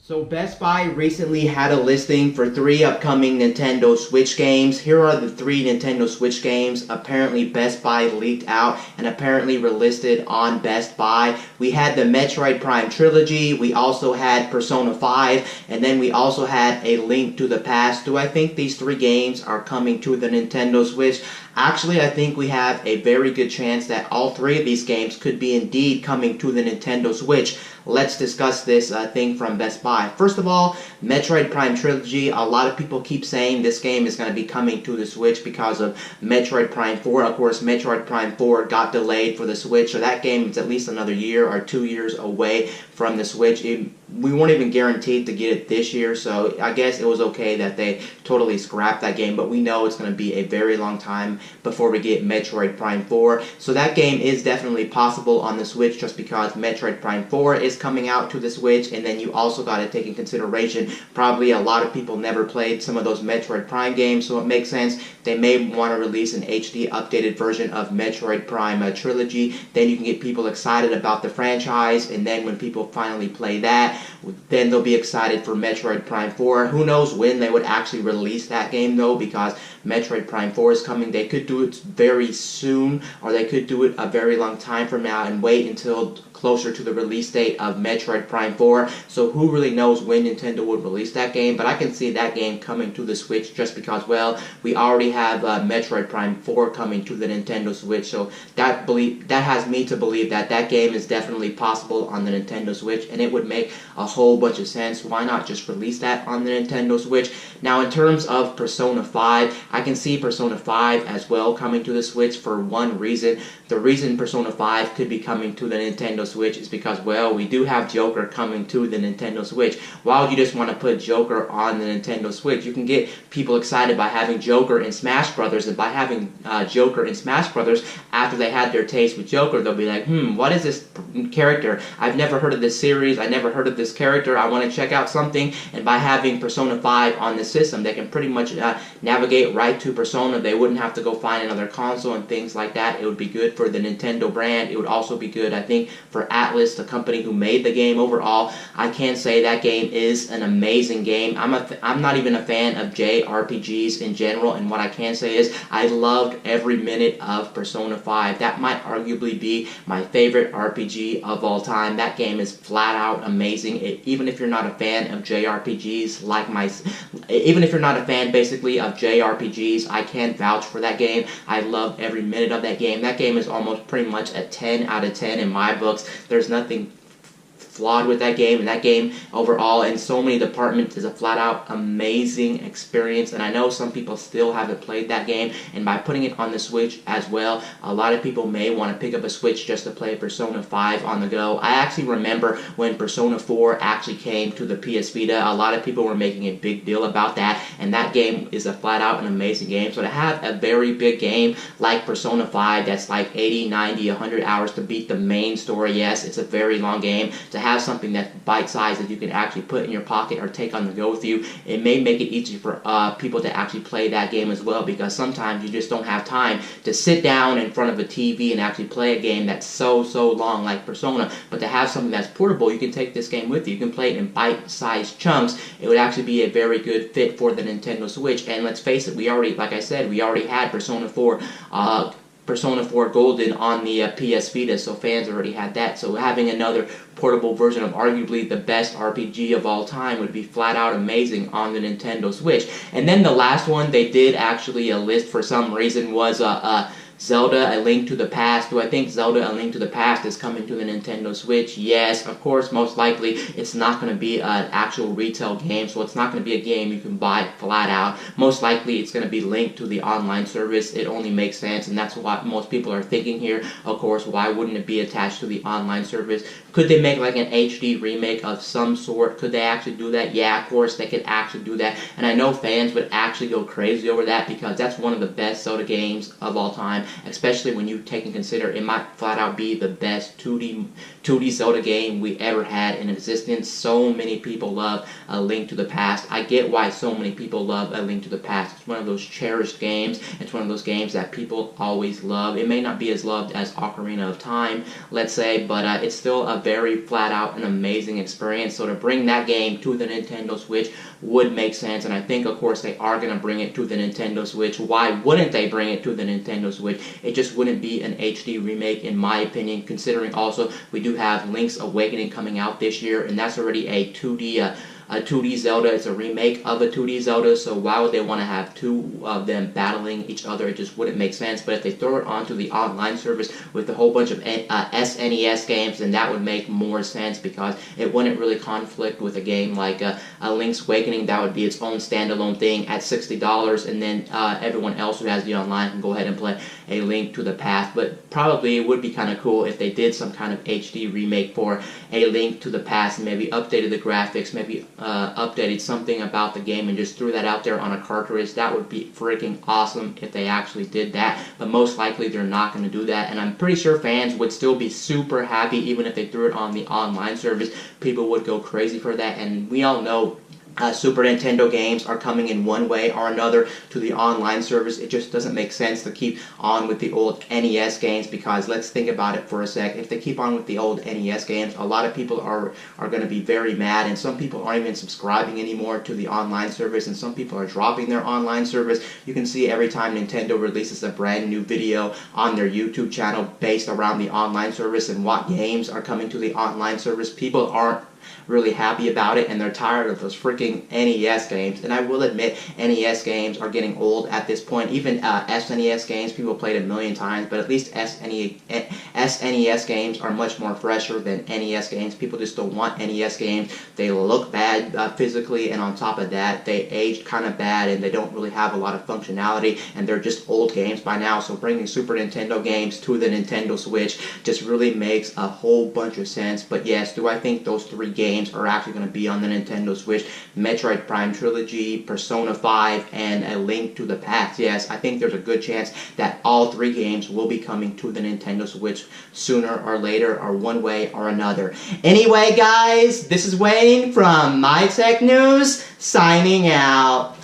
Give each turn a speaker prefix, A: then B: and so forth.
A: So Best Buy recently had a listing for 3 upcoming Nintendo Switch games. Here are the 3 Nintendo Switch games. Apparently Best Buy leaked out and apparently were listed on Best Buy. We had the Metroid Prime Trilogy, we also had Persona 5, and then we also had A Link to the Past. Do I think these 3 games are coming to the Nintendo Switch? Actually, I think we have a very good chance that all 3 of these games could be indeed coming to the Nintendo Switch. Let's discuss this thing from Best Buy. First of all, Metroid Prime Trilogy. A lot of people keep saying this game is going to be coming to the Switch because of Metroid Prime 4. Of course, Metroid Prime 4 got delayed for the Switch, so that game is at least another year or 2 years away from the Switch. We weren't even guaranteed to get it this year, so I guess it was okay that they totally scrapped that game, but we know it's going to be a very long time before we get Metroid Prime 4. So that game is definitely possible on the Switch just because Metroid Prime 4 is coming out to the Switch, and then you also got to take in consideration probably a lot of people never played some of those Metroid Prime games, so it makes sense they may want to release an HD updated version of Metroid Prime Trilogy. Then you can get people excited about the franchise, and then when people finally play that, then they'll be excited for Metroid Prime 4. Who knows when they would actually release that game though, because Metroid Prime 4 is coming. They could do it very soon, or they could do it a very long time from now and wait until closer to the release date of Metroid Prime 4. So who really knows when Nintendo would release that game, but I can see that game coming to the Switch just because, well, we already have Metroid Prime 4 coming to the Nintendo Switch, so that has me to believe that that game is definitely possible on the Nintendo Switch, and it would make a whole bunch of sense. Why not just release that on the Nintendo Switch? Now, in terms of Persona 5, I can see Persona 5 as well coming to the Switch for one reason. The reason Persona 5 could be coming to the Nintendo Switch is because, well, we do have Joker coming to the Nintendo Switch. Why would you just want to put Joker on the Nintendo Switch? You can get people excited by having Joker in Smash Brothers, and by having Joker in Smash Brothers, after they had their taste with Joker, they'll be like, what is this character? I've never heard of this series, I never heard of this character, I want to check out something, and by having Persona 5 on the system, they can pretty much navigate right to Persona. They wouldn't have to go find another console and things like that. It would be good for the Nintendo brand. It would also be good, I think, for Atlus, the company who made the game. Overall, I can say that game is an amazing game. I'm not even a fan of JRPGs in general, and what I can say is I loved every minute of Persona 5. That might arguably be my favorite RPG of all time. That game is flat out amazing. Even if you're not a fan of JRPGs, even if you're not a fan basically of JRPGs, I can vouch for that game. I love every minute of that game. That game is almost pretty much a 10 out of 10 in my books. There's nothing flawed with that game, and that game overall in so many departments is a flat out amazing experience, and I know some people still haven't played that game, and by putting it on the Switch as well, a lot of people may want to pick up a Switch just to play Persona 5 on the go. I actually remember when Persona 4 actually came to the PS Vita, a lot of people were making a big deal about that, and that game is a flat out an amazing game. So to have a very big game like Persona 5 that's like 80, 90, 100 hours to beat the main story, yes, it's a very long game, to have something that's bite-sized that you can actually put in your pocket or take on the go with you, it may make it easier for people to actually play that game as well, because sometimes you just don't have time to sit down in front of a TV and actually play a game that's so long like Persona. But to have something that's portable, you can take this game with you. You can play it in bite-sized chunks. It would actually be a very good fit for the Nintendo Switch. And let's face it, like I said, we already had Persona 4 Golden on the PS Vita, so fans already had that. So having another portable version of arguably the best RPG of all time would be flat out amazing on the Nintendo Switch. And then the last one they did actually list for some reason was Zelda: A Link to the Past. Do I think Zelda: A Link to the Past is coming to the Nintendo Switch? Yes, of course, most likely it's not going to be an actual retail game, so it's not going to be a game you can buy flat out. Most likely it's going to be linked to the online service. It only makes sense, and that's what most people are thinking here. Of course, why wouldn't it be attached to the online service? Could they make like an HD remake of some sort? Could they actually do that? Yeah, of course they could actually do that, and I know fans would actually go crazy over that because that's one of the best Zelda games of all time. time, especially when you take and consider it might flat out be the best 2D Zelda game we ever had in existence. So many people love A Link to the Past. I get why so many people love A Link to the Past. It's one of those cherished games. It's one of those games that people always love. It may not be as loved as Ocarina of Time, let's say, but it's still a very flat out and amazing experience. So to bring that game to the Nintendo Switch would make sense, and I think of course they are going to bring it to the Nintendo Switch. Why wouldn't they bring it to the Nintendo Switch? It just wouldn't be an HD remake in my opinion, considering also we do have Link's Awakening coming out this year, and that's already a 2D Zelda. It's a remake of a 2D Zelda, so why would they want to have two of them battling each other? It just wouldn't make sense. But if they throw it onto the online service with a whole bunch of SNES games, then that would make more sense, because it wouldn't really conflict with a game like a Link's Awakening. That would be its own standalone thing at $60, and then everyone else who has the online can go ahead and play A Link to the Past. But probably it would be kind of cool if they did some kind of HD remake for A Link to the Past, and maybe updated the graphics, maybe updated something about the game and just threw that out there on a cartridge. That would be freaking awesome if they actually did that, but most likely they're not going to do that, and I'm pretty sure fans would still be super happy even if they threw it on the online service. People would go crazy for that, and we all know Super Nintendo games are coming in one way or another to the online service. It just doesn't make sense to keep on with the old NES games, because let's think about it for a sec. If they keep on with the old NES games, a lot of people are going to be very mad, and some people aren't even subscribing anymore to the online service, and some people are dropping their online service. You can see every time Nintendo releases a brand new video on their YouTube channel based around the online service and what games are coming to the online service, people aren't really happy about it, and they're tired of those freaking NES games. And I will admit, NES games are getting old at this point. Even SNES games, people played a million times, but at least SNES games are much more fresher than NES games. People just don't want NES games. They look bad physically, and on top of that, they aged kind of bad, and they don't really have a lot of functionality, and they're just old games by now. So bringing Super Nintendo games to the Nintendo Switch just really makes a whole bunch of sense. But yes, do I think those three games are actually going to be on the Nintendo Switch? Metroid Prime Trilogy, Persona 5, and A Link to the Past. Yes, I think there's a good chance that all three games will be coming to the Nintendo Switch sooner or later, or one way or another. Anyway, guys, this is Wayne from My Tech News, signing out.